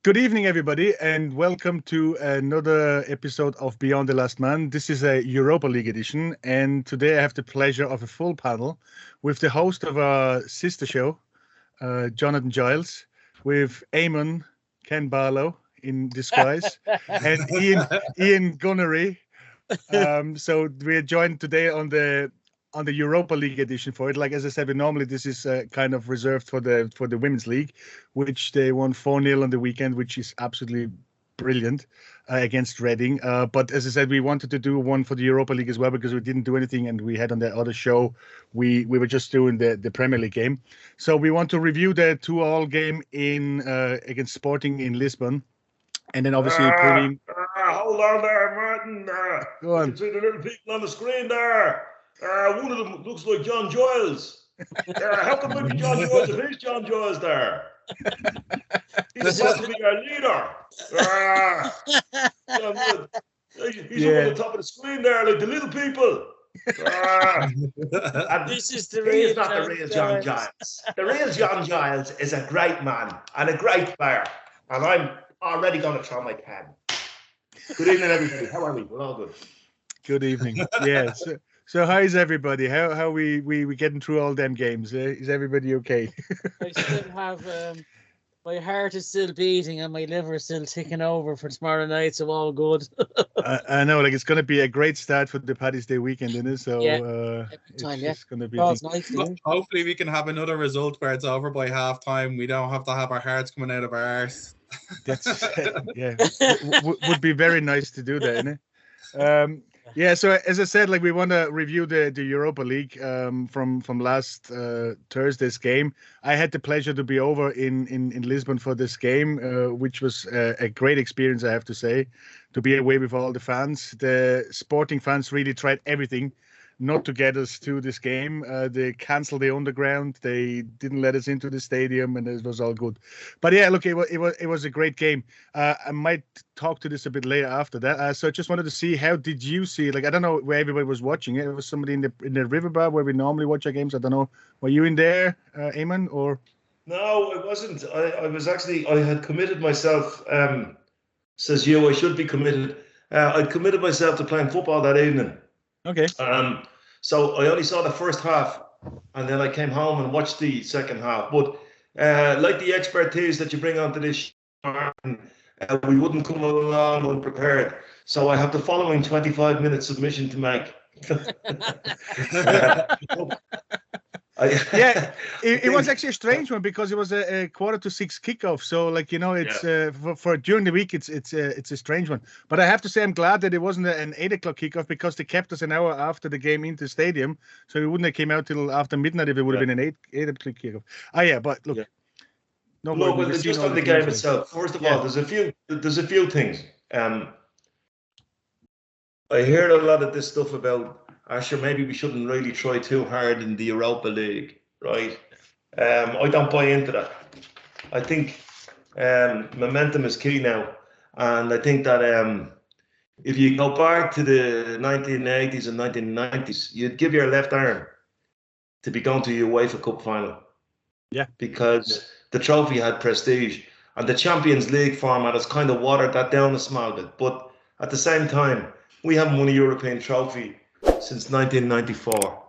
Good evening, everybody, and welcome to another episode of Beyond the Last Man. This is a Europa League edition, and today I have the pleasure of a full panel with the host of our sister show, Jonathan Giles, with Eamonn, Ken Barlow in disguise, and Ian Gunnery. So we are joined today on the Europa League edition for it. Like as I said, normally this is kind of reserved for the women's league, which they won 4-0 on the weekend, which is absolutely brilliant against Reading. But as I said, we wanted to do one for the Europa League as well because we didn't do anything, and we had on the other show we were just doing the Premier League game. So we want to review the 2-2 game in against Sporting in Lisbon, and then obviously hold on there, Martin. Go on. You can see the little people on the screen there. One of them looks like John Giles. How can we be John Giles if he's John Giles there? He's supposed to be our leader. He's up on the top of the screen there, like the little people. This is the He real is not the real John Giles. The real John Giles is a great man and a great player. And I'm already going to throw my pen. Good evening, everybody. How are we? We're all good. Good evening. Yes. So how is everybody? How we getting through all them games? Is everybody okay? I still have my heart is still beating and my liver is still ticking over for tomorrow night, so all good. I know, like it's going to be a great start for the Paddy's Day weekend, isn't it? So it's just going to be. Nice, hopefully, we can have another result where it's over by half time. We don't have to have our hearts coming out of our arse. That's would be very nice to do that, isn't it? Yeah, so as I said, like we want to review the Europa League from last Thursday's game. I had the pleasure to be over in Lisbon for this game, which was a great experience, I have to say, to be away with all the fans. The Sporting fans really tried everything not to get us to this game. They cancelled the underground. They didn't let us into the stadium, and it was all good. But yeah, look, it was a great game. I might talk to this a bit later after that. So I just wanted to see, how did you see it? Like, I don't know where everybody was watching it. It was somebody in the river bar where we normally watch our games. I don't know. Were you in there, Eamonn, or? No, it wasn't. I was actually, I had committed myself, says you, I should be committed. I'd committed myself to playing football that evening. Okay. So I only saw the first half, and then I came home and watched the second half. But like the expertise that you bring onto this show, we wouldn't come along unprepared. So I have the following 25-minute submission to make. Yeah, it was actually a strange one because it was a 5:45 kickoff. So, like, you know, it's for during the week, it's a strange one. But I have to say, I'm glad that it wasn't an 8 o'clock kickoff because they kept us an hour after the game into the stadium, so we wouldn't have came out till after midnight if it would have been an 8 o'clock kickoff. Yeah, but look, but just on the game itself. First of all, there's a few things. I hear a lot of this stuff about. Sure, maybe we shouldn't really try too hard in the Europa League, right? I don't buy into that. I think momentum is key now. And I think that if you go back to the 1980s and 1990s, you'd give your left arm to be going to the UEFA Cup final. Yeah. Because the trophy had prestige. And the Champions League format has kind of watered that down a small bit. But at the same time, we haven't won a European trophy since 1994,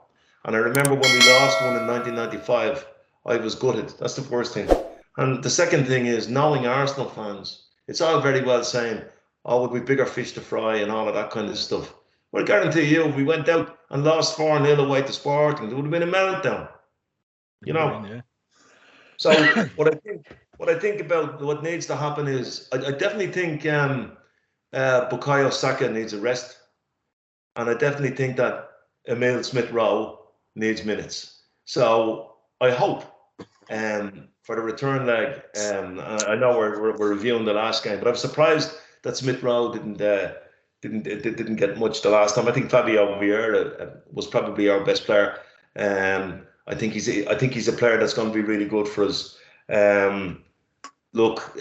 and I remember when we lost one in 1995, I was gutted. That's the first thing. And the second thing is, knowing Arsenal fans, it's all very well saying, oh, we'll be bigger fish to fry and all of that kind of stuff. Well, I guarantee you, if we went out and lost 4-0 away to Sporting, it would have been a meltdown. You know. Yeah. So what I think about what needs to happen is, I definitely think Bukayo Saka needs a rest. And I definitely think that Emile Smith-Rowe needs minutes. So I hope for the return leg, I know we're reviewing the last game, but I'm surprised that Smith-Rowe didn't get much the last time. I think Fabio Vieira was probably our best player. I think he's a player that's going to be really good for us. Look.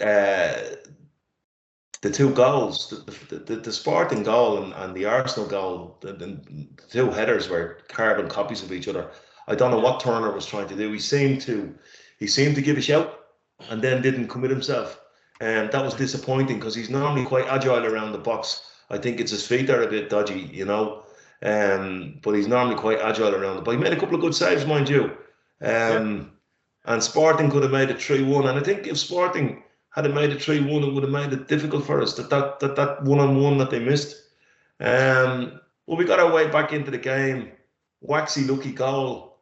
The two goals, the Sporting goal and the Arsenal goal, the two headers were carbon copies of each other. I don't know what Turner was trying to do. He seemed to give a shout and then didn't commit himself. And that was disappointing because he's normally quite agile around the box. I think it's his feet are a bit dodgy, you know. But he's normally quite agile around the box. He made a couple of good saves, mind you. And Sporting could have made it 3-1. And I think if Sporting had made it 3-1, it would have made it difficult for us. That one-on-one that they missed. Well, we got our way back into the game. Waxy lucky goal.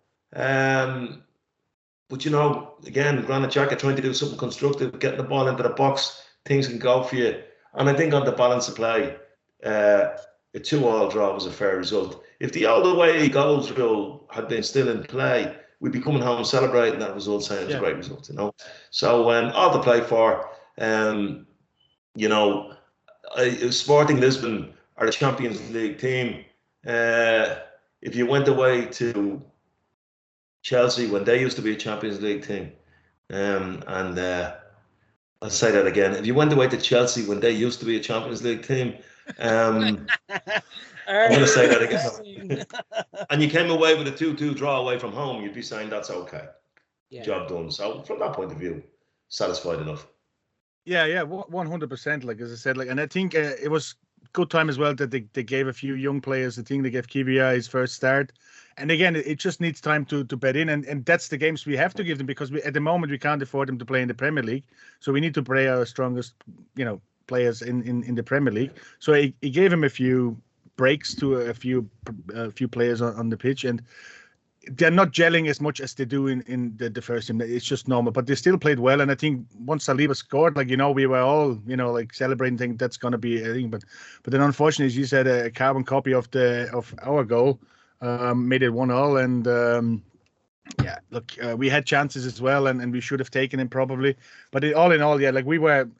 But you know, again, Granit Xhaka trying to do something constructive, getting the ball into the box, things can go for you. And I think on the balance of play, a 2-2 draw was a fair result. If the all the way goals rule had been still in play, we'd be coming home celebrating that result, saying it was a great result, you know. So all to play for. You know, Sporting Lisbon are a Champions League team. If you went away to Chelsea when they used to be a Champions League team, I'll say that again. If you went away to Chelsea when they used to be a Champions League team, I'm going to say that again. And you came away with a 2-2 draw away from home, you'd be saying that's okay. Job done. So from that point of view, satisfied enough. Yeah, 100%. Like as I said, like, and I think it was good time as well that they gave a few young players. I think they gave Kivia his first start, and again, it just needs time to bed in, and that's the games we have to give them because at the moment we can't afford them to play in the Premier League, so we need to play our strongest, players in the Premier League. So he gave him a few breaks to a few players on the pitch, and they're not gelling as much as they do in the first team. It's just normal, but they still played well. And I think once Saliba scored, we were all, like celebrating, thinking that's going to be a thing. But then unfortunately, as you said, a carbon copy of our goal made it 1-1. And we had chances as well, and we should have taken it probably. But all in all, I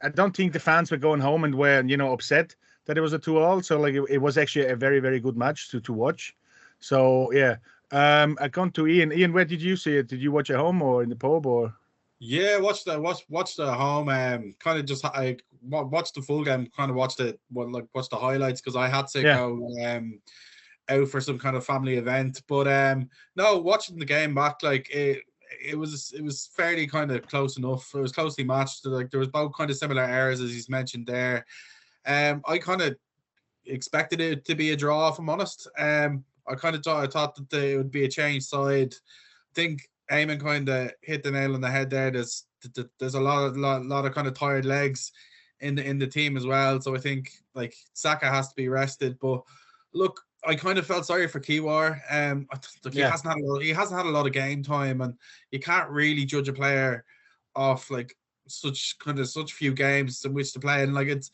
don't think the fans were going home and were, upset that it was a 2-2. So it was actually a very, very good match to watch. So yeah. I gone to Ian. Ian, where did you see it? Did you watch at home or in the pub or? Yeah, watched at home. Kind of just I watched the full game. Kind of watched watched the highlights because I had to go out for some kind of family event. But no, watching the game back, it was fairly kind of close enough. It was closely matched. There was both kind of similar errors as he's mentioned there. I kind of expected it to be a draw, if I'm honest. I thought that it would be a change side. I think Eamonn kind of hit the nail on the head there. There's a lot of kind of tired legs in the team as well. So I think Saka has to be rested. But look, I kind of felt sorry for Kiwar. He hasn't had a lot of game time, and you can't really judge a player off such few games in which to play. And it's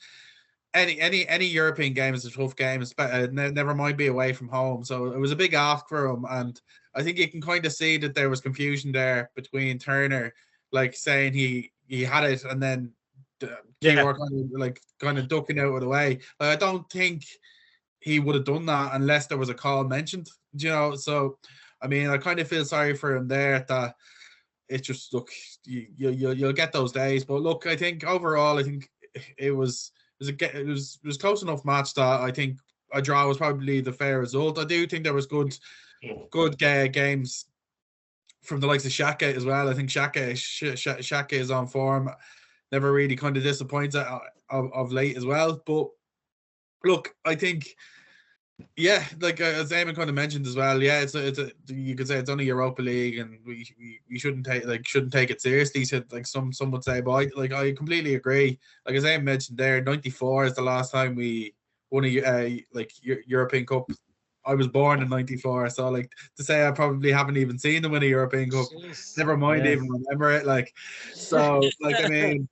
any European game is a tough game. Never mind be away from home. So it was a big ask for him, and I think you can kind of see that there was confusion there between Turner, saying he had it, and then kind of ducking out of the way. I don't think he would have done that unless there was a call mentioned. So I mean, I kind of feel sorry for him there. That it's just you'll get those days. But look, I think overall, it was close enough match that I think a draw was probably the fair result. I do think there was good games from the likes of Xhaka as well. I think Xhaka is on form. Never really kind of disappoints of late as well. But look, I think as Eamonn kind of mentioned as well, you could say it's only Europa League and we shouldn't take it seriously. Said some would say, but I completely agree. As Eamonn mentioned there, 94 is the last time we won a European Cup. I was born in 94, so to say I probably haven't even seen them win a European Cup. Jeez. Never mind even remember it. I mean,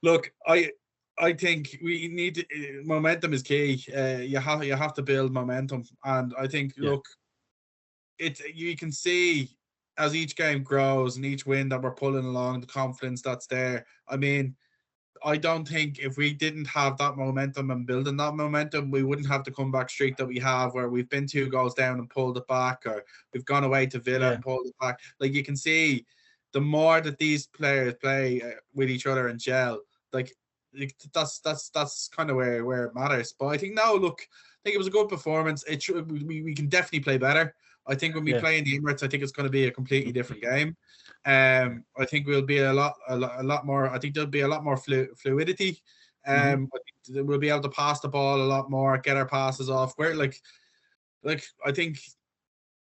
look, I think we need to, momentum is key. You have to build momentum, and I think look, you can see as each game grows and each win that we're pulling along, the confidence that's there. I mean, I don't think if we didn't have that momentum and building that momentum, we wouldn't have the comeback streak that we have, where we've been 2 goals down and pulled it back, or we've gone away to Villa and pulled it back. You can see the more that these players play with each other and gel, that's kind of where it matters. But I think now, look, I think it was a good performance. We can definitely play better. I think when we play in the Emirates, I think it's going to be a completely different game. I think we'll be a lot more. I think there'll be a lot more fluidity. I think we'll be able to pass the ball a lot more, get our passes off. We're like I think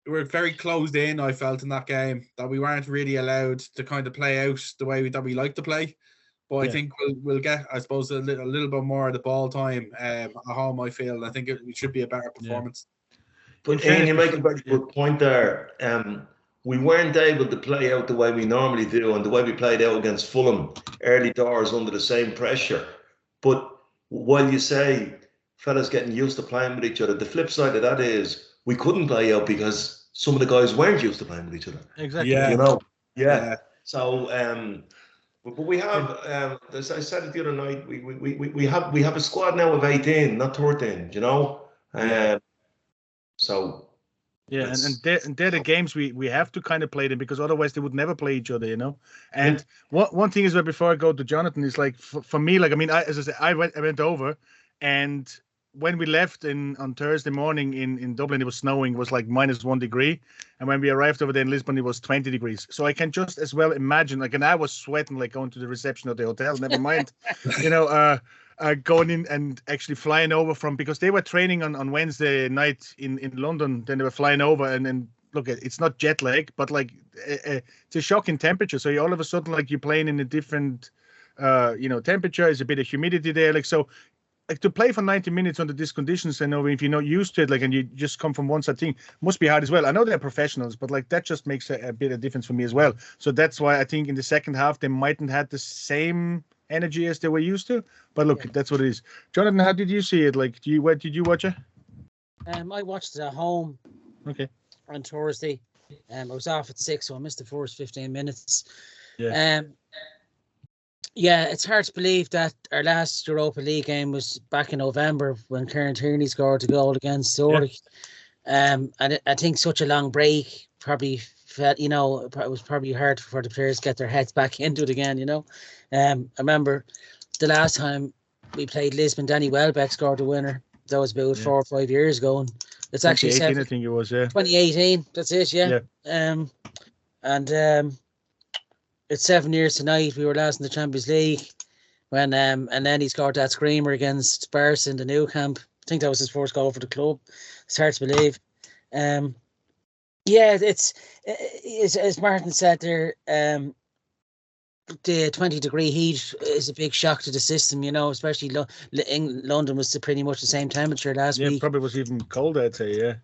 we're very closed in. I felt in that game that we weren't really allowed to kind of play out the way that we like to play. But I think we'll get, I suppose, a little bit more of the ball time at home. I feel. I think it should be a better performance. But Ian, you make a very good point there. We weren't able to play out the way we normally do, and the way we played out against Fulham early doors under the same pressure. But while you say fellas getting used to playing with each other, the flip side of that is we couldn't play out because some of the guys weren't used to playing with each other. Exactly. You know. Yeah. So, but we have, as I said it the other night, we have a squad now of 18, not 13. You know. So. Yeah, and they're the games we have to kind of play them, because otherwise they would never play each other, you know. And one thing is that before I go to Jonathan, is like for me, like, I mean, as I said, I went over, and when we left on Thursday morning in Dublin, it was snowing. It was like -1 degree, and when we arrived over there in Lisbon, it was 20 degrees. So I can just as well imagine, like, and I was sweating like going to the reception of the hotel. Never mind, you know. Going in and actually flying over because they were training on Wednesday night in London. Then they were flying over, and look, it's not jet lag, but like it's a shock in temperature. So you all of a sudden, like, you're playing in a different, temperature. There's a bit of humidity there, like, so. Like, to play for 90 minutes under these conditions, and if you're not used to it, like, and you just come from one side thing, must be hard as well. I know they're professionals, but like that just makes a bit of difference for me as well. So that's why I think in the second half they mightn't have the same energy as they were used to. But look, that's what it is. Jonathan, how did you see it? Like, did you watch it? I watched it at home. Okay. On Thursday. I was off at 6, so I missed the first 15 minutes. Yeah. Yeah, it's hard to believe that our last Europa League game was back in November when Kieran Tierney scored a goal against Zurich. And I think such a long break probably felt, it was probably hard for the players to get their heads back into it again, you know. I remember the last time we played Lisbon, Danny Welbeck scored the winner. That was about 4 or 5 years ago. And it's actually 2018, I think it was, 2018, that's it, yeah. It's 7 years tonight. We were last in the Champions League when and then he scored that screamer against Barca in the Nou Camp. I think that was his first goal for the club. It's hard to believe. It's as Martin said there. The 20-degree heat is a big shock to the system, you know. Especially London was pretty much the same temperature last week. Yeah, probably was even colder, I'd say. Yeah.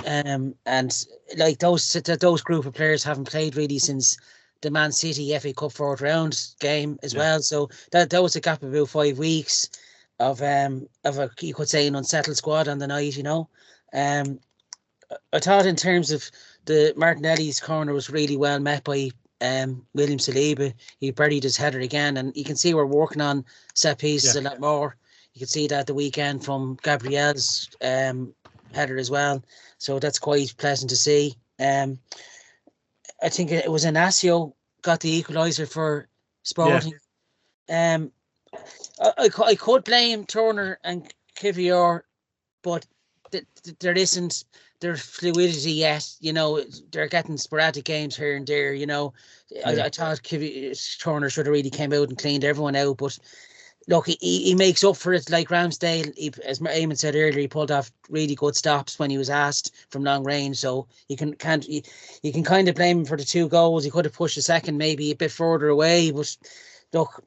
And like those group of players haven't played really since the Man City FA Cup 4th round game as well. So that was a gap of about 5 weeks of a, you could say, an unsettled squad on the night, you know. I thought in terms of the Martinelli's corner was really well met by William Saliba. He buried his header again, and you can see we're working on set pieces a lot more. You can see that the weekend from Gabriel's header as well. So that's quite pleasant to see. I think it was Inacio got the equaliser for Sporting. I could blame Turner and Kivior, but there's fluidity yet. You know, they're getting sporadic games here and there. You know, I thought Turner should have really came out and cleaned everyone out, but look, he makes up for it. Like Ramsdale, as Eamonn said earlier, he pulled off really good stops when he was asked from long range. So you can kind of blame him for the 2 goals. He could have pushed the second maybe a bit further away. But look,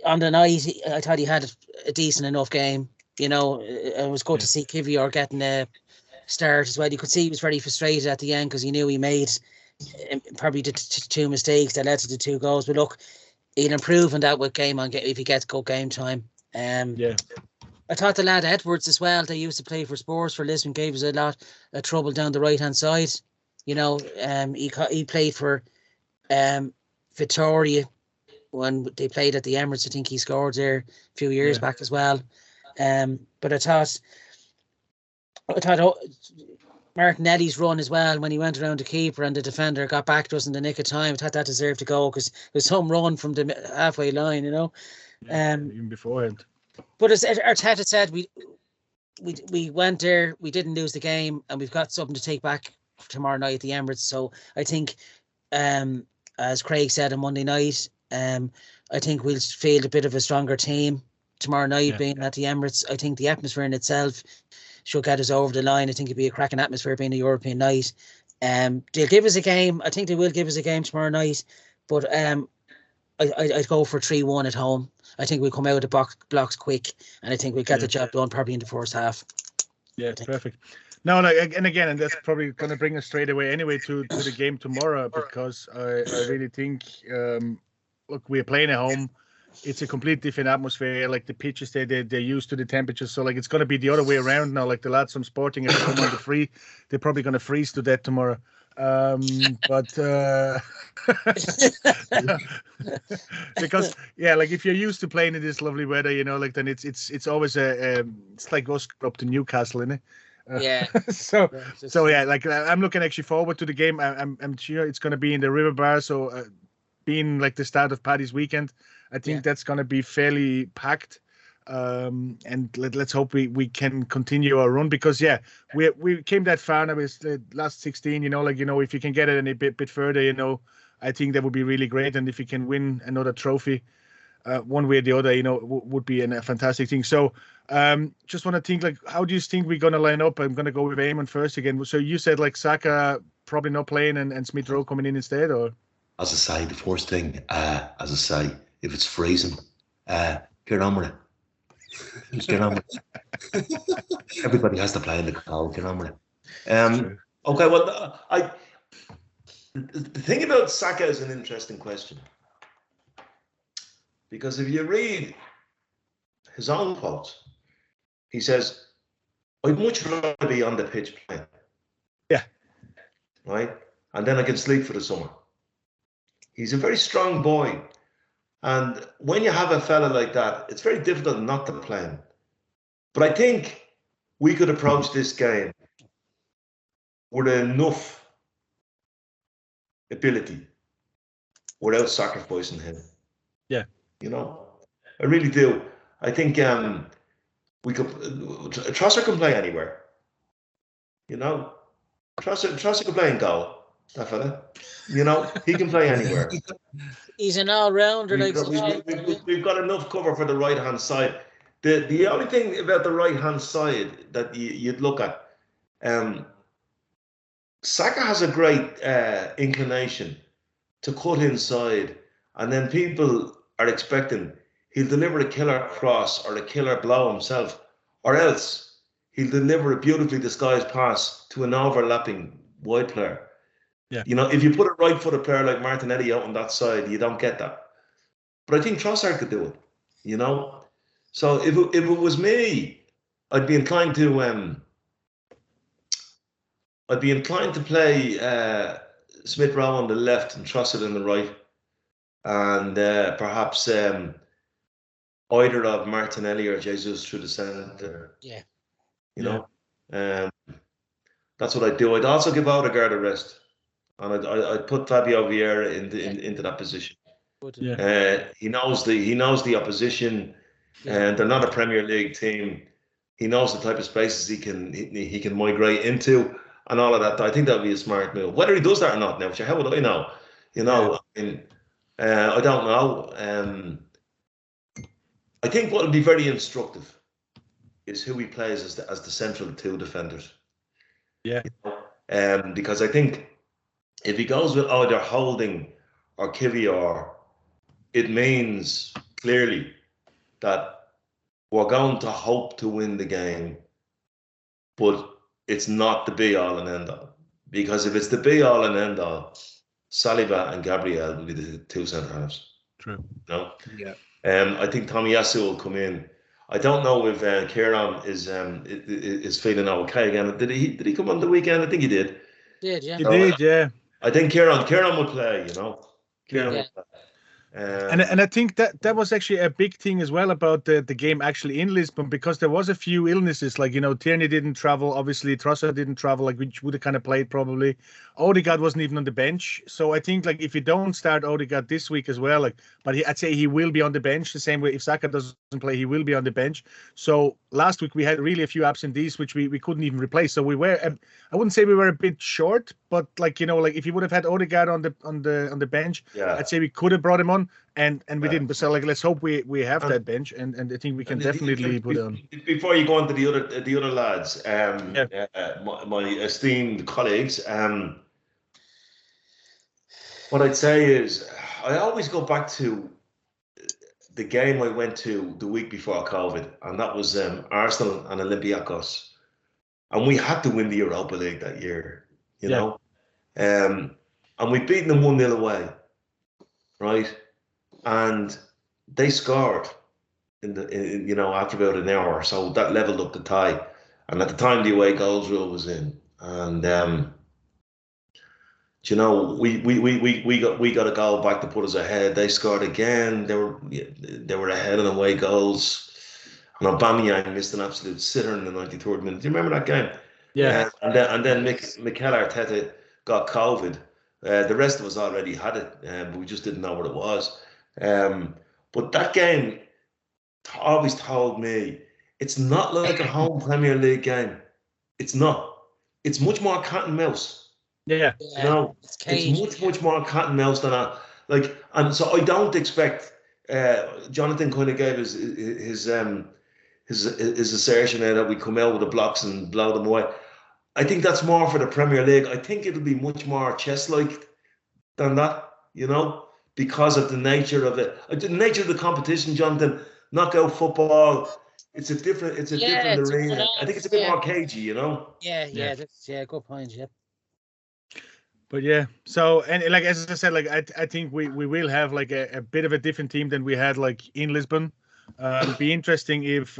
on the night, I thought he had a decent enough game. You know, it was good to see Kivior getting a start as well. You could see he was very frustrated at the end because he knew he made probably the 2 mistakes that led to the 2 goals. But look, he'll improve on that with if he gets good game time. I thought the lad Edwards as well, they used to play for Spurs for Lisbon, gave us a lot of trouble down the right hand side. You know, he played for Victoria when they played at the Emirates. I think he scored there a few years back as well. But I thought Martinelli's run as well, when he went around the keeper and the defender got back to us in the nick of time, I thought that deserved to go because there's some run from the halfway line, you know. Even beforehand. But as Arteta said, we went there, we didn't lose the game, and we've got something to take back tomorrow night at the Emirates. So I think, as Craig said on Monday night, I think we'll field a bit of a stronger team tomorrow night being at the Emirates. I think the atmosphere in itself should get us over the line. I think it'd be a cracking atmosphere being a European night. They'll give us a game. I think they will give us a game tomorrow night, but I'd go for 3-1 at home. I think we'll come out of the blocks quick, and I think we'll get the job done probably in the first half. Yeah, perfect. Now, and that's probably going to bring us straight away anyway to the game tomorrow, because I really think, look, we're playing at home. It's a complete different atmosphere. Like the pitches, they're used to the temperatures. So like it's going to be the other way around now. Like the lads from Sporting, if they come on the free, they're probably going to freeze to death tomorrow. Because like if you're used to playing in this lovely weather, like then it's always it's like us up to Newcastle, innit? So like I'm looking actually forward to the game. I'm sure it's going to be in the River Bar. So being like the start of Paddy's weekend, I think that's going to be fairly packed. And let's hope we can continue our run, because we came that far now. It's the last 16, if you can get it a bit further, I think that would be really great. And if you can win another trophy, one way or the other, would be a fantastic thing. So just want to think, like, how do you think we're going to line up? I'm going to go with Eamonn first again. So you said like Saka probably not playing and Smith Rowe coming in instead, or? As I say, the first thing, if it's freezing, get on with it. Just get on with it. Everybody has to play in the cold. Get on with it. Okay, well, the thing about Saka is an interesting question, because if you read his own quotes, he says, "I'd much rather be on the pitch playing." Yeah. Right, and then I can sleep for the summer. He's a very strong boy. And when you have a fella like that, it's very difficult not to play him. But I think we could approach this game with enough ability without sacrificing him. Yeah. I really do. I think we could. Trossard can play anywhere. Trossard can play in goal. That fella. He can play anywhere. He's an all-rounder. We've got enough cover for the right-hand side. The only thing about the right-hand side that you'd look at, Saka has a great inclination to cut inside, and then people are expecting he'll deliver a killer cross or a killer blow himself, or else he'll deliver a beautifully disguised pass to an overlapping wide player. Yeah. If you put a right-footed player like Martinelli out on that side, you don't get that. But I think Trossard could do it. So if it was me, I'd be inclined to play Smith Rowe on the left and Trossard on the right, and perhaps either of Martinelli or Jesus through the centre. Yeah. That's what I'd do. I'd also give Odegaard a rest. And I'd put Fabio Vieira into that position. He knows the opposition, and they're not a Premier League team. He knows the type of spaces he can migrate into, and all of that. I think that would be a smart move. Whether he does that or not, now, how would I know? I don't know. I think what would be very instructive is who he plays as the central two defenders. Yeah. Because I think, if he goes with either Holding or Kivior, it means clearly that we're going to hope to win the game, but it's not the be-all and end-all. Because if it's the be-all and end-all, Saliba and Gabriel will be the two centre-halves. True. No? Yeah. I think Tomiyasu will come in. I don't know if Kieran is feeling okay again. Did he come on the weekend? I think he did. Did, yeah. He did, yeah. I think Kieran would play, Kieran would play. And I think that was actually a big thing as well about the game actually in Lisbon, because there was a few illnesses, like, Tierney didn't travel, obviously Trossard didn't travel, like, which would have kind of played probably. Odegaard wasn't even on the bench, so I think, like, if you don't start Odegaard this week as well, like, but I'd say he will be on the bench the same way. If Saka doesn't play, he will be on the bench. So last week we had really a few absentees which we couldn't even replace. So we were, I wouldn't say we were a bit short, but like, like if you would have had Odegaard on the bench, I'd say we could have brought him on. And we didn't. So like, let's hope we have that bench, and I think we can definitely put on. Before you go on to the other lads, my esteemed colleagues, what I'd say is I always go back to the game I went to the week before COVID, and that was Arsenal and Olympiacos, and we had to win the Europa League that year, you know, and we beaten them 1-0 away, right? And they scored after about an hour, so that leveled up the tie. And at the time, the away goals rule was in, and we got a goal back to put us ahead. They scored again. They were ahead on away goals, and Aubameyang missed an absolute sitter in the 93rd minute. Do you remember that game? Yeah. And then Mikel Arteta got COVID. The rest of us already had it, but we just didn't know what it was. But that game always told me it's not like a home Premier League game. It's not. It's much more cat and mouse. Yeah. It's much more cat and mouse than that. Like, and so I don't expect. Jonathan kind of gave his assertion there that we come out with the blocks and blow them away. I think that's more for the Premier League. I think it'll be much more chess-like than that, because of the nature of it. The nature of the competition, Jonathan. Knockout football. It's a different arena. I think it's a bit more cagey, Yeah. That's good point. Yeah. But yeah, so, and like as I said, like I think we will have like a bit of a different team than we had like in Lisbon. It'd be interesting if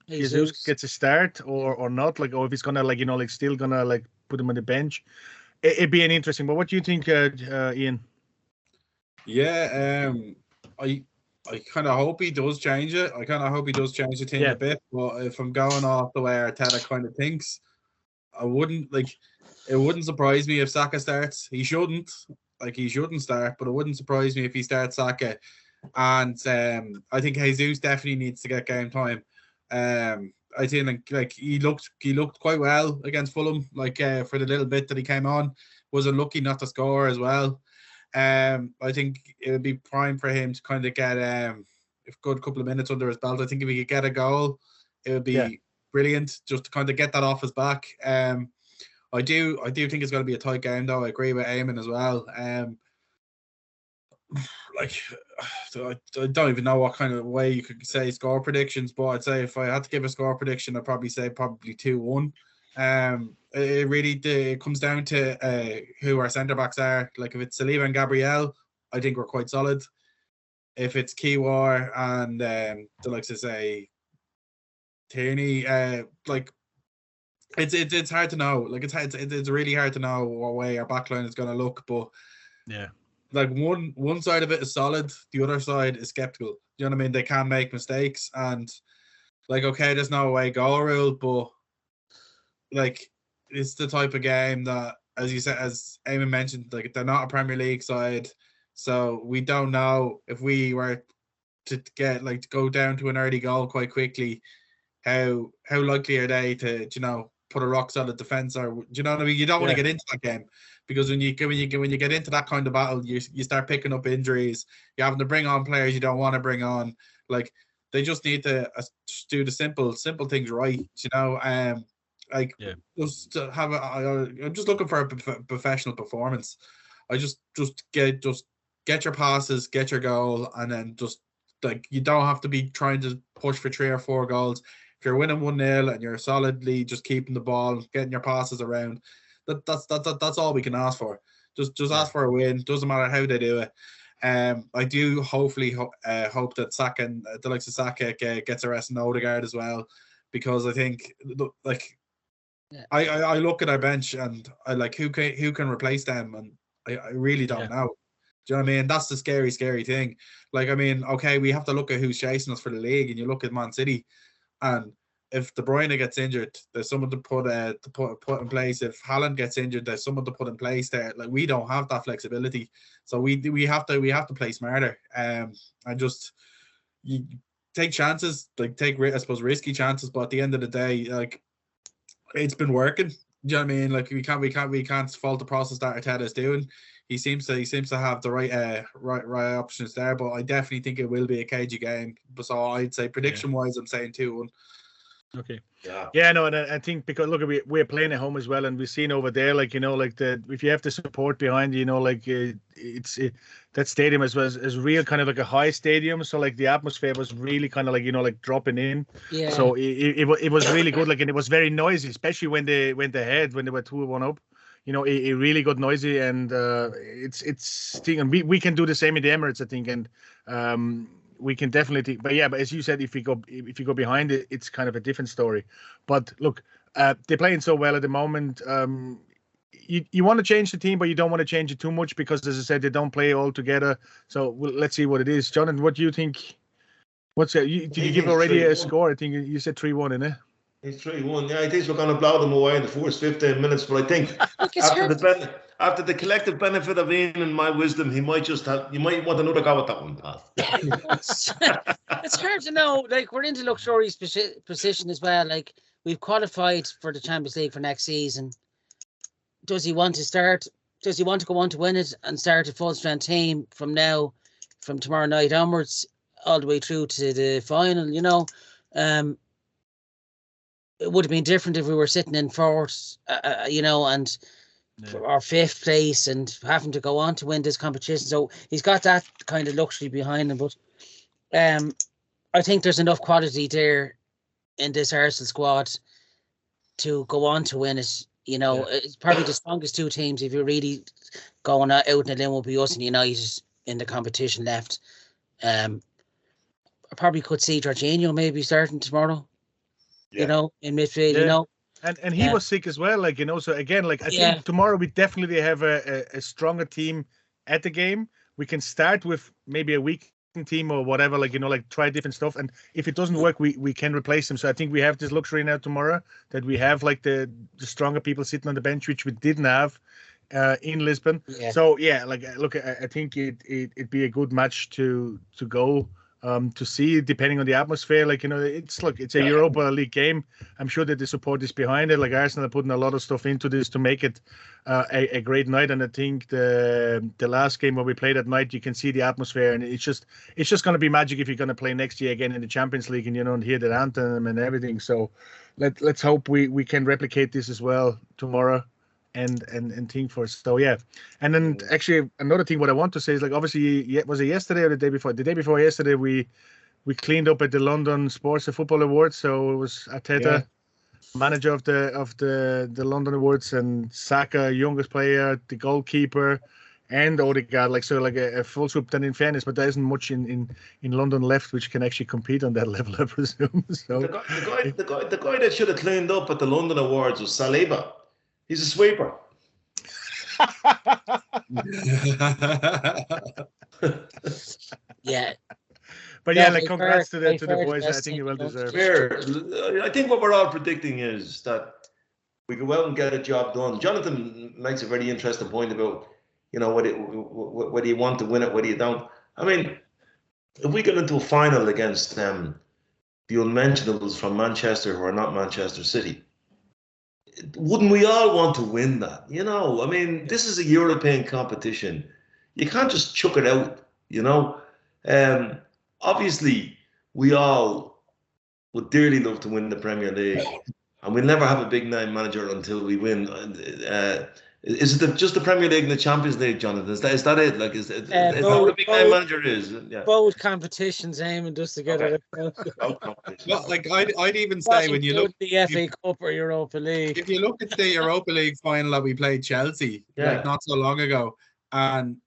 Jesus gets a start or not, like, or if he's gonna like still gonna like put him on the bench. It'd be an interesting. But what do you think, Ian? Yeah, I kind of hope he does change it. I kind of hope he does change the team a bit. But if I'm going off the way Arteta kind of thinks, it wouldn't surprise me if Saka starts. He shouldn't start, but it wouldn't surprise me if he starts Saka. And I think Jesus definitely needs to get game time. I think like he looked quite well against Fulham. Like for the little bit that he came on, was unlucky not to score as well. I think it would be prime for him to kind of get a good couple of minutes under his belt. I think if he could get a goal, it would be brilliant just to kind of get that off his back. I do think it's going to be a tight game, though. I agree with Eamonn as well. I don't even know what kind of way you could say score predictions, but I'd say if I had to give a score prediction, I'd probably say 2-1. It really comes down to who our centre backs are. Like if it's Saliba and Gabriel, I think we're quite solid. If it's Kiwar and the likes of say Tierney, it's hard to know. Like it's really hard to know what way our backline is going to look. But like one side of it is solid, the other side is skeptical. You know what I mean? They can make mistakes, and like okay, there's no away goal rule, but like it's the type of game that, as you said, as Eamonn mentioned, like they're not a Premier League side, so we don't know if we were to go down to an early goal quite quickly, how likely are they to put a rock solid defense, or you know what I mean? You don't want to get into that game, because when you get into that kind of battle, you start picking up injuries. You're having to bring on players you don't want to bring on. Like they just need to do the simple things right, just to have I'm just looking for a professional performance. I just get your passes, get your goal, and then just like you don't have to be trying to push for 3 or 4 goals. If you're winning 1-0 and you're solidly just keeping the ball, getting your passes around, that's all we can ask for. Just ask for a win. Doesn't matter how they do it. I do hopefully hope that Saka and the likes of Saka gets a rest in Odegaard as well, because I think I look at our bench and I like who can replace them, and I really don't know. Do you know what I mean? That's the scary thing. Like, I mean, okay, we have to look at who's chasing us for the league, and you look at Man City, and if De Bruyne gets injured, there's someone to put in place. If Haaland gets injured, there's someone to put in place there. Like, we don't have that flexibility, so we have to play smarter. And just you take chances, like take I suppose risky chances, but at the end of the day, like it's been working. Do you know what I mean? Like we can't fault the process that Arteta is doing. He seems to have the right options there, but I definitely think it will be a cagey game. So I'd say prediction wise, I'm saying 2-1. Okay. Yeah. No, and I think because look, we're playing at home as well, and we've seen over there, like like if you have the support behind you, like that stadium is real kind of like a high stadium, so like the atmosphere was really kind of like like dropping in. Yeah. So it was really good, like, and it was very noisy, especially when they went ahead when they were 2-1 up. It really got noisy, and it's thing, and we can do the same in the Emirates, I think, and we can definitely, but as you said, if you go behind it, it's kind of a different story. But look, they're playing so well at the moment. You want to change the team, but you don't want to change it too much because, as I said, they don't play all together. So let's see what it is. Jonathan, what do you think? Did you give already a score? I think you said 3-1, innit? It's 3-1. Yeah, I think we're going to blow them away in the first 15 minutes. But I think after the collective benefit of Ian and my wisdom, you might want another go at that one. It's hard to know. Like, we're into luxurious position as well. Like, we've qualified for the Champions League for next season. Does he want to start? Does he want to go on to win it and start a full strength team from tomorrow night onwards, all the way through to the final? It would have been different if we were sitting in fourth, and our fifth place and having to go on to win this competition. So he's got that kind of luxury behind him. But I think there's enough quality there in this Arsenal squad to go on to win it. It's probably the strongest two teams. If you're really going out on a limb, will be us and United in the competition left. I probably could see Jorginho maybe starting tomorrow. In midfield, And he was sick as well, so again, I think tomorrow we definitely have a stronger team at the game. We can start with maybe a weak team or whatever, try different stuff, and if it doesn't work, we can replace them. So I think we have this luxury now tomorrow that we have the stronger people sitting on the bench, which we didn't have in Lisbon. So look, I think it'd be a good match to go to see, depending on the atmosphere. It's a Europa League game. I'm sure that the support is behind it. Arsenal are putting a lot of stuff into this to make it a great night. And I think the last game where we played at night, you can see the atmosphere, and it's just going to be magic if you're going to play next year again in the Champions League, and and hear the anthem and everything. So let's hope we can replicate this as well tomorrow. And think for us. So and then actually another thing what I want to say is obviously, was it yesterday or the day before? The day before yesterday we cleaned up at the London Sports and Football Awards. So it was Arteta, manager of the London Awards, and Saka, youngest player, the goalkeeper, and Odegaard. A full swoop. Then in fairness, but there isn't much in London left which can actually compete on that level, I presume. So the guy that should have cleaned up at the London Awards was Saliba. He's a sweeper. But congrats to the boys. I think you well deserved. I think what we're all predicting is that we go out and get a job done. Jonathan makes a very interesting point about, whether you want to win it, whether you don't. I mean, if we get into a final against the unmentionables from Manchester who are not Manchester City, wouldn't we all want to win that? I mean, this is a European competition. You can't just chuck it out, Obviously, we all would dearly love to win the Premier League, and we'll never have a big name manager until we win. Is it just the Premier League and the Champions League, Jonathan? Is that it? Is that what a big name manager is? Yeah. Both competitions, Eamonn, just to get it. I'd even say when you look at the FA Cup or Europa League. If you look at the Europa League final that we played Chelsea not so long ago, and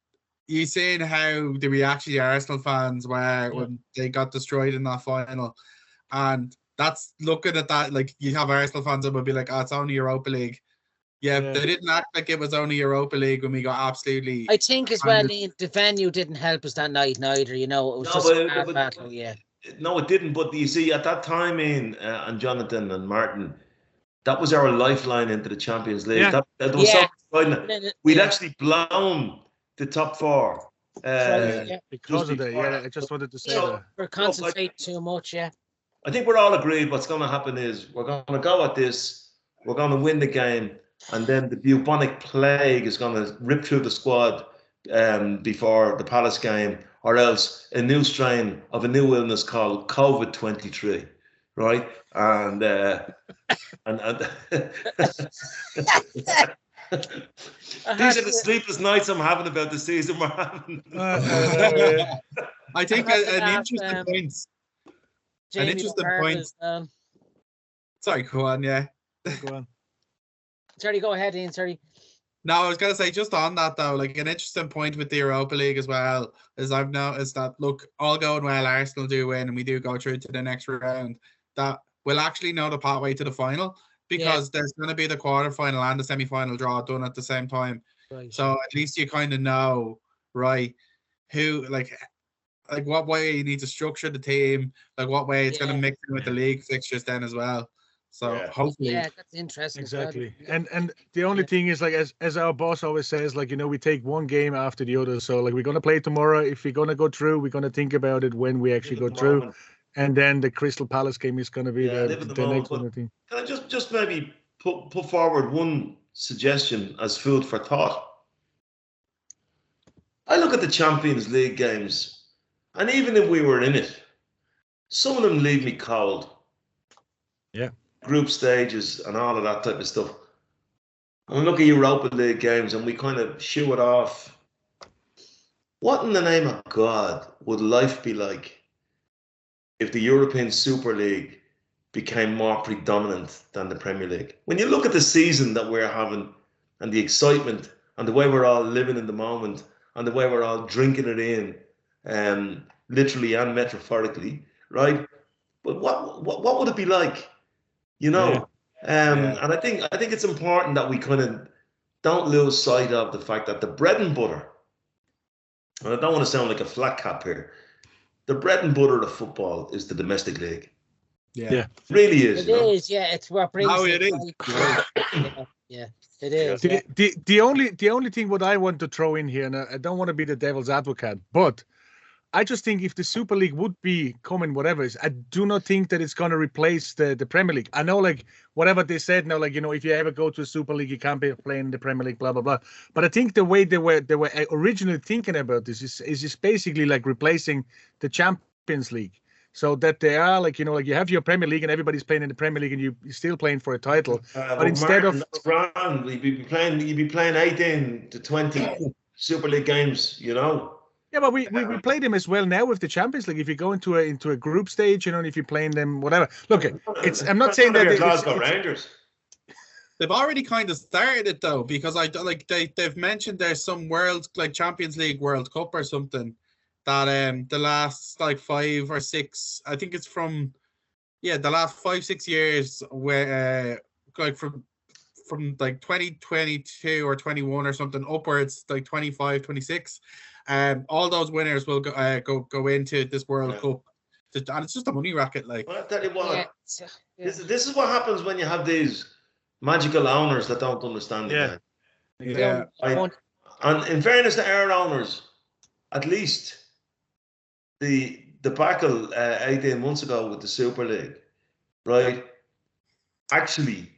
you seen how the reaction of Arsenal fans were when they got destroyed in that final, and that's looking at that, you have Arsenal fans that would be like, "Oh, it's only Europa League." Yeah, Yeah. they didn't act like it was only Europa League when we got absolutely. I think as well, Ian, the venue didn't help us that night neither. You know, it was just a hard battle. Yeah. No, it didn't. But you see, at that time, Ian and Jonathan and Martin, that was our lifeline into the Champions League. Yeah. That was so exciting. We'd Yeah. actually blown the top four. Because of that, I just wanted to say that. We're concentrating too much, yeah. I think we're all agreed what's going to happen is we're going to go at this, we're going to win the game, and then the bubonic plague is going to rip through the squad before the Palace game, or else a new strain of a new illness called COVID-23, right? And these are the sleepless nights I'm having about the season we're having. I think an interesting point. An interesting point. Sorry, go on, yeah. Go on. Sorry, go ahead, Ian. Sorry. No, I was going to say, just on that, though, like an interesting point with the Europa League as well, is I've noticed that, look, all going well, Arsenal do win, and we do go through to the next round, that we'll actually know the pathway to the final, because there's going to be the quarterfinal and the semi-final draw done at the same time. Right. So at least you kind of know, right, who, like what way you need to structure the team, like what way it's going to mix in with the league fixtures then as well. So hopefully, that's interesting. Exactly. And the only thing is, like, as our boss always says, like, you know, we take one game after the other. So like, we're gonna play tomorrow. If we're gonna go through, we're gonna think about it when we actually go through. And then the Crystal Palace game is gonna be the next one, I think. Can I just maybe put forward one suggestion as food for thought? I look at the Champions League games, and even if we were in it, some of them leave me cold. Yeah. Group stages and all of that type of stuff. And look at Europa League games and we kind of shoo it off. What in the name of God would life be like if the European Super League became more predominant than the Premier League? When you look at the season that we're having and the excitement and the way we're all living in the moment and the way we're all drinking it in, literally and metaphorically, right? But what would it be like? You know, and I think it's important that we kind of don't lose sight of the fact that the bread and butter, and I don't want to sound like a flat cap here, the bread and butter of football is the domestic league. Yeah. It really is. It is, yeah. It's what brings it is. Yeah, it is. The only thing what I want to throw in here, and I don't want to be the devil's advocate, but I just think if the Super League would be coming, whatever is, I do not think that it's going to replace the Premier League. I know, like, whatever they said now, like, you know, if you ever go to a Super League, you can't be playing in the Premier League, blah, blah, blah. But I think the way they were originally thinking about this is just basically like replacing the Champions League. So that they are, like, you know, like you have your Premier League and everybody's playing in the Premier League and you're still playing for a title. But instead Martin, of... Grand, you'd be playing 18 to 20 Super League games, you know. Yeah, but we play them as well now with the Champions League. If you go into a group stage, you know, and if you're playing them, whatever. Look, I'm not saying that Glasgow Rangers. They've already kind of started it though, because they've mentioned there's some Champions League World Cup or something that the last like 5 or 6, I think it's from the last 5-6 years where like from like 2022 or 21 or something upwards, like 25, 26. All those winners will go into this World Cup, and it's just a money racket. Like, well, I tell you what, this is what happens when you have these magical owners that don't understand the game. And in fairness to our owners, at least the debacle 18 months ago with the Super League, right, actually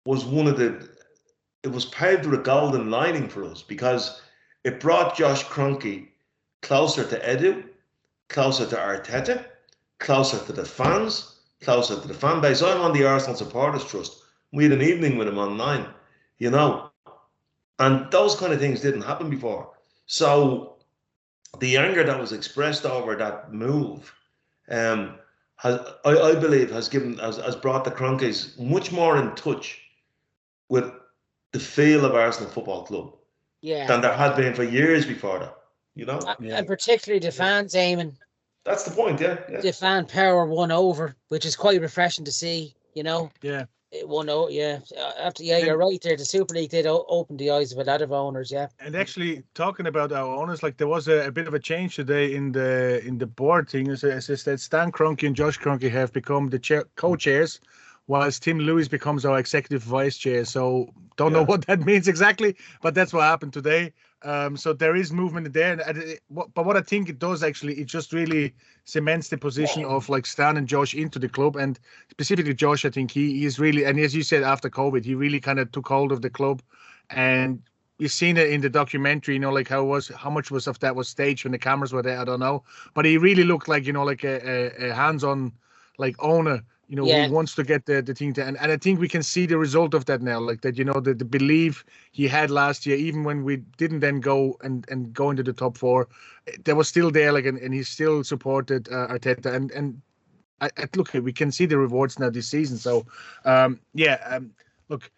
was it was paved with a golden lining for us, because it brought Josh Kroenke closer to Edu, closer to Arteta, closer to the fans, closer to the fan base. I'm on the Arsenal Supporters Trust. We had an evening with him online, you know, and those kind of things didn't happen before. So the anger that was expressed over that move, I believe, has brought the Kroenkes much more in touch with the feel of Arsenal Football Club. Than there had been for years before that, you know? And particularly the fans, Eamonn. That's the point, yeah. The fan power won over, which is quite refreshing to see, you know? Yeah. It won out, yeah. You're right there. The Super League did open the eyes of a lot of owners, yeah. And actually, talking about our owners, like there was a bit of a change today in the board thing. As I said, Stan Kroenke and Josh Kroenke have become the co-chairs, whilst Tim Lewis becomes our executive vice chair. So don't know what that means exactly, but that's what happened today. So there is movement there. But what I think it does actually, it just really cements the position of like Stan and Josh into the club, and specifically Josh. I think he is really, and as you said, after COVID, he really kind of took hold of the club, and you've seen it in the documentary. You know, like how much of that was staged when the cameras were there. I don't know, but he really looked like like a hands-on like owner. Who wants to get the thing to, and I think we can see the result of that now, like that, the belief he had last year, even when we didn't then go and go into the top four, there was still there, like, and he still supported Arteta, and I look, we can see the rewards now this season. So, look,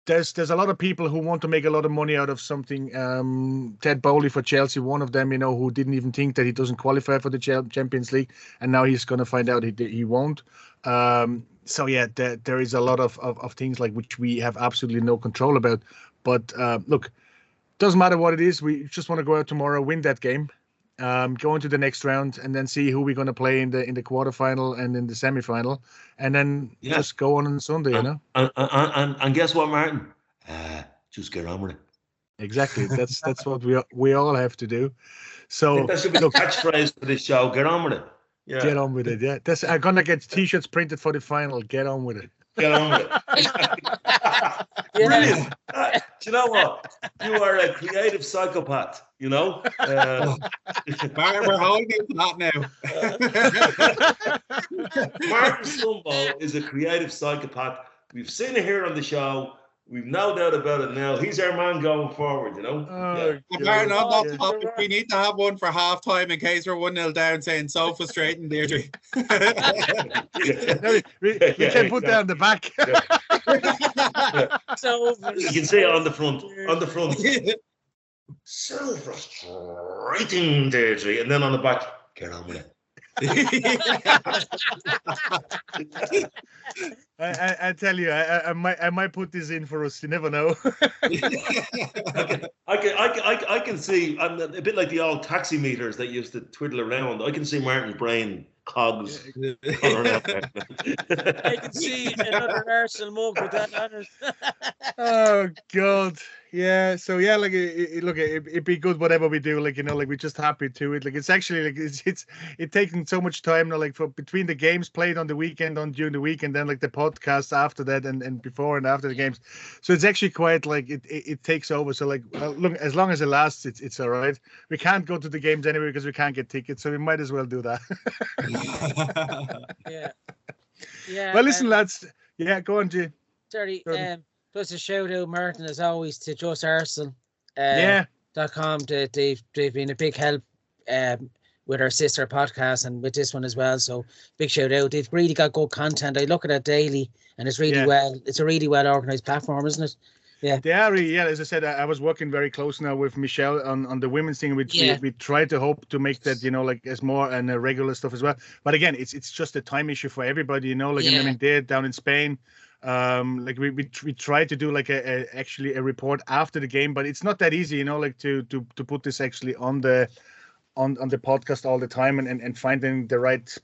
there's a lot of people who want to make a lot of money out of something. Ted Bowley for Chelsea, one of them, who didn't even think that he doesn't qualify for the Champions League, and now he's going to find out he won't. So yeah, there is a lot of things like which we have absolutely no control about. But look, doesn't matter what it is. We just want to go out tomorrow, win that game, go into the next round, and then see who we're going to play in the quarterfinal and in the semi-final, and then just go on Sunday. And guess what, Martin? Just get on with it. Exactly. That's what we all have to do. So I think that should be the catchphrase for this show. Get on with it. Yeah. Get on with it. Yeah. I'm gonna get T-shirts printed for the final. Get on with it. Get on with it. Brilliant. Do you know what? You are a creative psychopath. We're holding you to that now. Martin Slumbo is a creative psychopath. We've seen it here on the show. We've no doubt about it now. He's our man going forward, Martin, on that topic, we need to have one for half time in case we're 1-0 down, saying so frustrating, Deirdre. we can put that on the back. So you can say it on the front. So frustrating, Deirdre. And then on the back, get on with it. I tell you, I might put this in for us. You never know. I can see. I'm a bit like the old taxi meters that used to twiddle around. I can see Martin's brain cogs. I can see another Arsenal mug with that. Oh God. Yeah, so yeah, like it'd be good whatever we do, like like we're just happy to it. Like it's actually like it's taking so much time now, like for between the games played on the weekend, during the week, and then like the podcast after that, and before and after the games. So it's actually quite like it takes over. So like look, as long as it lasts, it's all right. We can't go to the games anyway because we can't get tickets, so we might as well do that. Yeah. Well, listen, lads. Yeah, go on, G. Sorry. Just a shout out, Martin, as always, to Just Arsenal. .com. They've been a big help with our sister podcast and with this one as well. So big shout out. They've really got good content. I look at it daily, and it's really it's a really well organized platform, isn't it? Yeah. They are really, as I said, I was working very close now with Michelle on the women's thing, which we try to hope to make that, like as more and regular stuff as well. But again, it's just a time issue for everybody, I mean, they're down in Spain. Like we try to do like actually a report after the game, but it's not that easy, like to put this actually on the podcast all the time and finding the right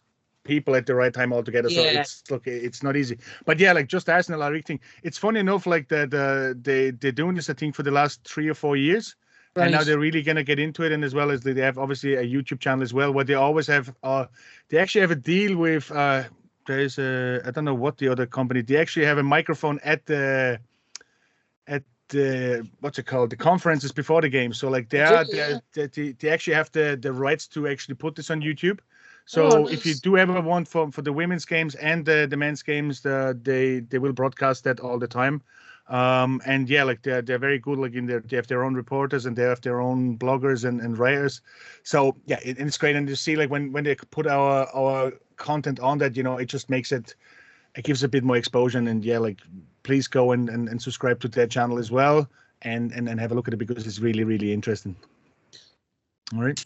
people at the right time altogether. So it's not easy. But yeah, like Just Arsenal, I think it's funny enough, like that they're doing this, I think, for the last 3 or 4 years. Right. And now they're really going to get into it. And as well as they have obviously a YouTube channel as well, where they always have they actually have a deal with there's I don't know what the other company, they actually have a microphone at the what's it called, the conferences before the game. So like they actually have the rights to actually put this on YouTube. So if you do ever want for the women's games and the men's games, they will broadcast that all the time. And yeah, like they're very good. Like they have their own reporters and they have their own bloggers and writers. So yeah, it's great. And you see, like when they put our content on that, it just makes it gives a bit more exposure. And yeah, like please go and subscribe to their channel as well and have a look at it because it's really, really interesting. All right.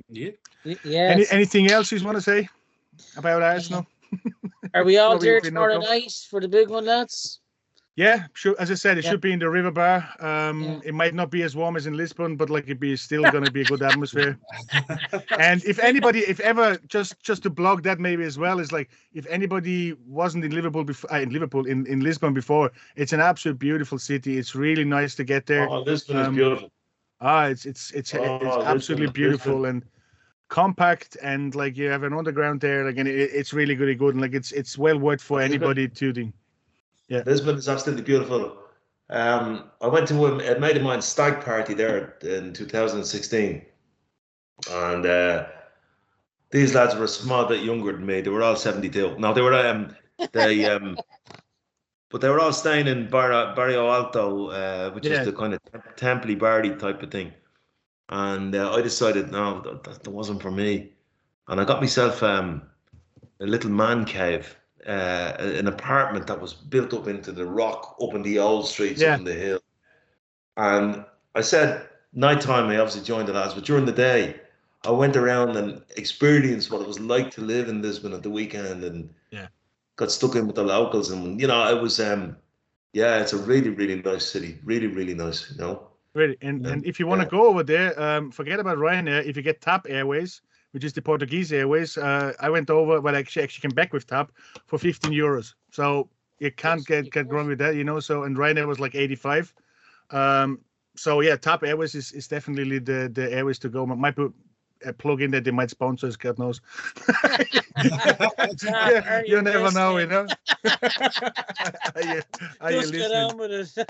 Yeah. Yeah. Anything else you want to say about Arsenal? Are we all Probably there would be no tomorrow go. night for the big one, lads? Yeah, sure. As I said, it Yeah. should be in the River Bar. Yeah. It might not be as warm as in Lisbon, but like it'd be still going to be a good atmosphere. And if anybody, if ever, just to blog that maybe as well, is like if anybody wasn't in Liverpool before, in Lisbon before, it's an absolute beautiful city. It's really nice to get there. Oh, Lisbon is beautiful. It's Lisbon absolutely is beautiful Lisbon. and compact, and like you have an underground there, like, and it's really good, and like it's well worth for anybody to do. Yeah, Lisbon is absolutely beautiful. I went to a mate of mine's stag party there in 2016, and these lads were a small bit younger than me. They were all 72. No, they were but they were all staying in Barrio Alto, which is the kind of Temple Bardi type of thing. And I decided, no, that wasn't for me. And I got myself a little man cave, an apartment that was built up into the rock, up in the old streets, up in the hill. And I said, nighttime, I obviously joined the lads, but during the day, I went around and experienced what it was like to live in Lisbon at the weekend, and got stuck in with the locals. And, you know, it was, it's a really, really nice city. Really, really nice, you know. Really, and if you want to go over there, forget about Ryanair. If you get TAP Airways, which is the Portuguese Airways, I went over, well, actually came back with TAP for €15. So you can't get wrong with that, you know. So, and Ryanair was like 85. So yeah, TAP Airways is definitely the airways to go. Might put a plug in that they might sponsor us, God knows. You never know, you know. Just get on with it.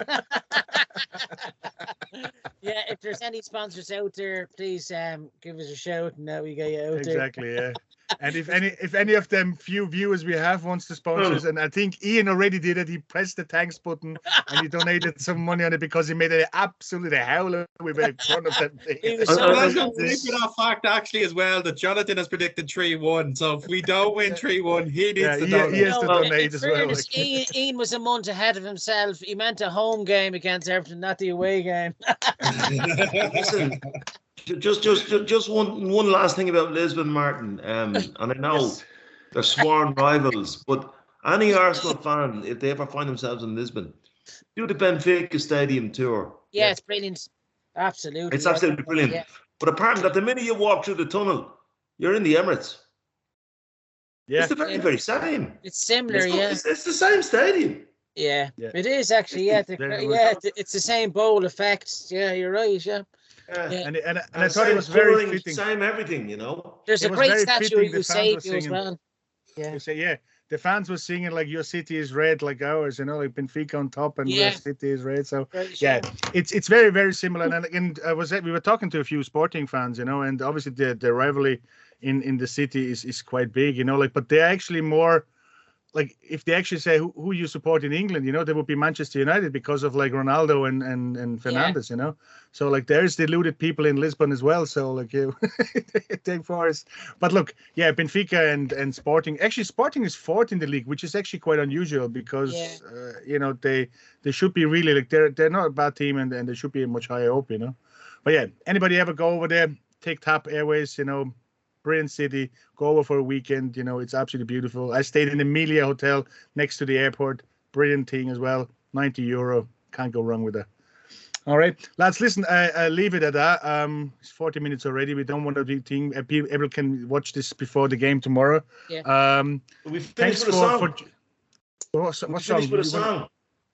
Yeah, if there's any sponsors out there, please give us a shout, and we get you out there. Exactly, yeah. And if any of them few viewers we have wants to sponsor us, and I think Ian already did it, he pressed the thanks button and he donated some money on it because he made an absolute howler with a front of that thing. He was so Let's not sleep with that fact actually as well that Jonathan has predicted 3-1. So if we don't win 3-1, he needs to donate. He has to donate as well. Like. Ian was a month ahead of himself. He meant a home game against Everton, not the away game. Listen, just one last thing about Lisbon, Martin. And I know they're sworn rivals, but any Arsenal fan, if they ever find themselves in Lisbon, do the Benfica Stadium tour. Yeah, it's brilliant. Absolutely. It's absolutely brilliant. Yeah. But apart from that, the minute you walk through the tunnel, you're in the Emirates. Yeah. It's the very same. It's similar, It's the same stadium. Yeah, it is actually. Yeah, it's the same bowl effect. Yeah, you're right. Yeah. And I thought it was very fitting. Same everything, you know. There's a great statue of Eusebio as well. Yeah. The fans were singing like your city is red like ours, you know, like Benfica on top and your city is red. So it's very, very similar. And we were talking to a few Sporting fans, you know, and obviously the rivalry in the city is quite big, you know, like, but they're actually more like, if they actually say who you support in England, you know, they would be Manchester United because of like Ronaldo and Fernandes, you know. So like there's deluded people in Lisbon as well. So like take for us. But look, Benfica and Sporting. Actually, Sporting is fourth in the league, which is actually quite unusual because you know, they should be really like they're not a bad team and they should be much higher up, you know. But yeah, anybody ever go over there, take TAP Airways, you know. Brilliant city, go over for a weekend, you know, it's absolutely beautiful. I stayed in the Emilia Hotel next to the airport, brilliant thing as well, €90, can't go wrong with that. All right, lads, listen, I'll leave it at that. It's 40 minutes already, we don't want to be thing, people can watch this before the game tomorrow. We finished with a song. What song? With a song.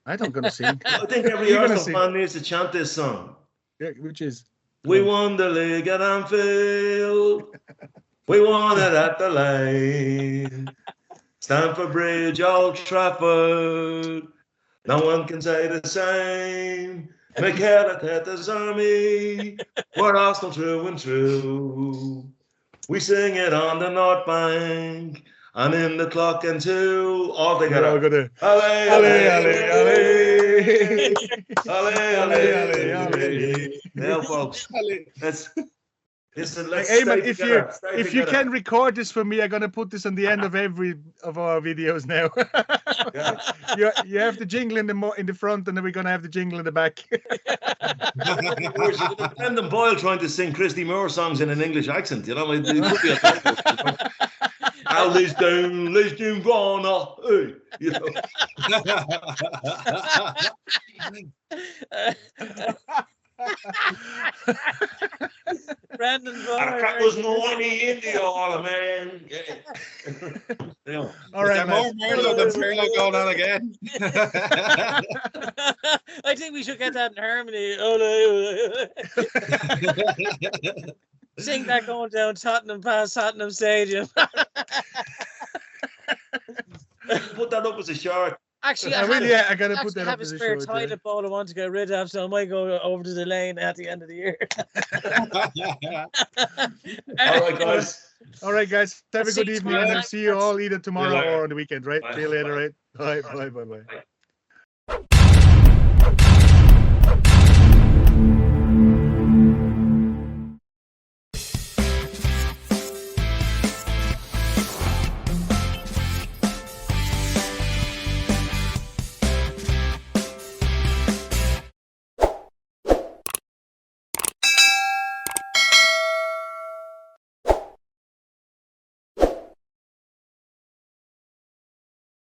I don't gonna sing. I think every Arsenal fan needs to chant this song. Yeah, which is? We won the league at Anfield. We won it at the Lane. Stamford Bridge, Old Trafford. No one can say the same. Mikel Arteta's army. We're Arsenal true and true. We sing it on the North Bank. And in the clock and two, all together. Allez, allez, allez, allez. Allez, allez, allez. Now, folks, let's Eamonn, if you can record this for me, I'm gonna put this on the end of every of our videos now. You have the jingle in the front, and then we're gonna have the jingle in the back. Brendan Boyle trying to sing Christy Moore songs in an English accent, you know, it could be a Let's down, Varna. Hey, you know. Brandon Our crack was no any India, all man. Yeah. All right, more Merlot than Pirlo going on again. I think we should get that in harmony. Sing that going down Tottenham past Tottenham Stadium. Put that up as a shirt. Actually, I gotta put that have up a as a spare shirt. toilet bowl I want to get rid of, so I might go over to the lane at the end of the year. All right, guys. All right, guys. Have a See good you evening, tomorrow and night. see you all either tomorrow later. or on the weekend, right? Bye. See you later, Bye. right? Bye, bye, bye, bye. Bye.